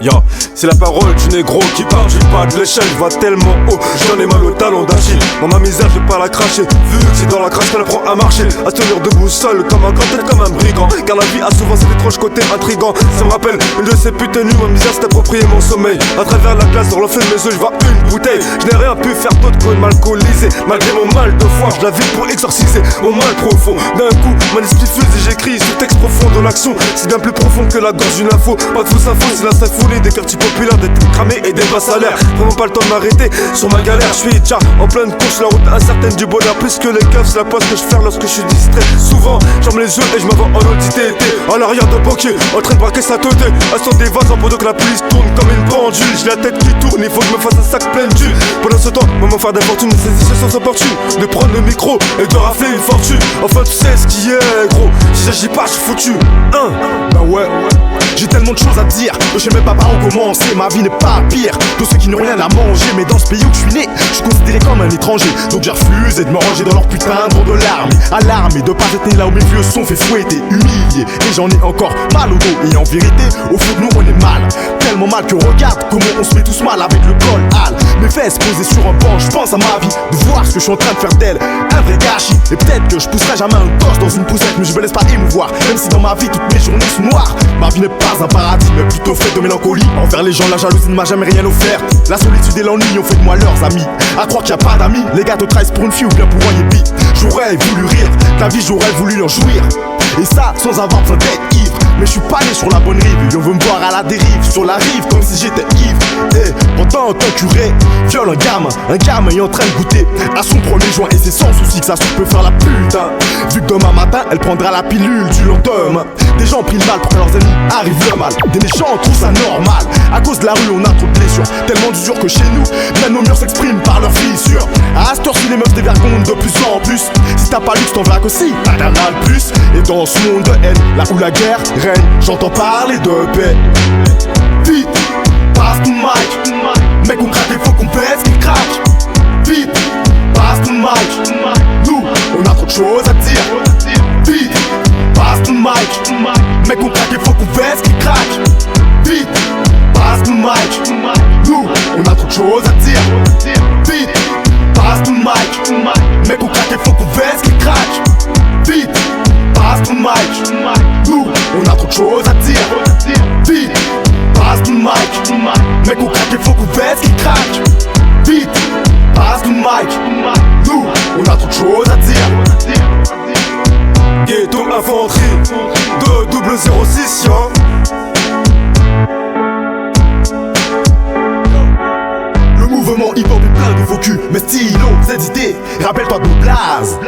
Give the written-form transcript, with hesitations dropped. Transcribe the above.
Yo, c'est la parole du négro qui parle du pas de l'échelle. Je vois tellement haut, j'en ai mal au talon d'Achille. Dans ma misère, je vais pas la cracher. Vu que c'est dans la crasse qu'elle apprend à marcher, à tenir debout seul comme un grand, peut-être comme un brigand. Car la vie a souvent ses étranges côtés intrigants. Ça me rappelle une de ces putains nuits, ma misère s'est approprié mon sommeil. À travers la glace, dans l'enfeu de mes yeux, je vois une bouteille. Je n'ai rien pu faire d'autre que de m'alcooliser. Malgré mon mal de foi, je la vis pour exorciser mon mal profond. D'un coup, mon esprit fuse et j'écris ce texte profond de l'action. C'est bien plus profond que la gorge d'une info. Pas de fausse info, c'est la symphonie des quartiers populaires, des têtes cramées et des bas salaires. Vraiment pas le temps de m'arrêter sur ma galère. Je suis déjà en pleine course, la route incertaine du bonheur. Plus que les keufs, c'est la poste que je fais lorsque je suis distrait. Souvent, j'arme les yeux et je m'avance en audité. À l'arrière de banquier, en train de braquer sa tête. À son des vases en pendant que la police tourne comme une pendule. J'ai la tête qui tourne, il faut que je me fasse un sac plein de jus. Pendant ce temps, maman faire des fortunes, saisissait sans opportune de prendre le micro et de rafler une fortune. Enfin, tu sais ce qui est gros. Si j'agis pas, je suis foutu. Bah ouais. J'ai tellement de choses à dire que je sais même pas par où commencer. Ma vie n'est pas pire que ceux qui n'ont rien à manger. Mais dans ce pays où je suis né, je suis considéré comme un étranger. Donc j'ai refusé de me ranger dans leur putain de l'armée. Alarmé de pas être né là où mes vieux sont fait fouetter, humilié. Et j'en ai encore mal au dos. Et en vérité, au fond de nous on est mal. Tellement mal que regarde comment on se met tous mal avec le col hal. Mes fesses posées sur un banc, je pense à ma vie. De voir ce que je suis en train de faire d'elle, un vrai gâchis. Et peut-être que je pousserai jamais un gosse dans une poussette, mais je me laisse pas émouvoir. Même si dans ma vie toutes mes journées sont noires. Ma vie n'est pas un paradis, mais plutôt fait de mélancolie. Envers les gens, la jalousie ne m'a jamais rien offert. La solitude et l'ennui ont fait de moi leurs amis. À croire qu'il n'y a pas d'amis, les gars te trahissent pour une fille ou bien pour un yépi. J'aurais voulu rire, ta vie j'aurais voulu en jouir. Et ça sans avoir besoin d'être ivre. Mais je suis pas né sur la bonne rive. Et on veut me voir à la dérive, sur la rive comme si j'étais ivre. Et pourtant en tant que curé, viole un gamin est en train de goûter à son premier joint. Et c'est sans souci que ça peut faire la pute. Vu que demain matin elle prendra la pilule du lendemain. Des gens pris le mal pour que leurs ennemis arrivent le mal. Des méchants trouvent ça normal. À cause de la rue on a trop de blessures, tellement d'usure que chez nous même nos murs s'expriment par leurs fissures. À cette heure-ci les meufs dévergondent de plus en plus. Si t'as pas lu t'en verras qu'aussi t'as d'un mal plus. Et dans ce monde de haine, là où la guerre règne, j'entends parler de paix. Vite, passe ton mic. Mec on craque, il faut qu'on baisse qu'il craque. Vite, passe ton mic. Nous, on a trop de choses à dire. Vite, passe ton mic. Mec on craque, il faut qu'on baisse qu'il craque. Vite, passe ton mic. Nous, on a trop de choses à dire. Vite, passe ton mic. Mec on craque, il faut qu'on baisse qu'il craque. Vite, passe ton mic. Nous, on a trop de choses à dire. Vite, passe ton mic. Mec on craque, il faut qu'on baisse qu'il craque. Vite, passe ton mic. Nous, on a trop de choses à dire. Ghetto infanterie de 006, yo. Le mouvement hip-hop est plein de faux culs, mais stylo, Z idées, rappelle-toi de Blaze.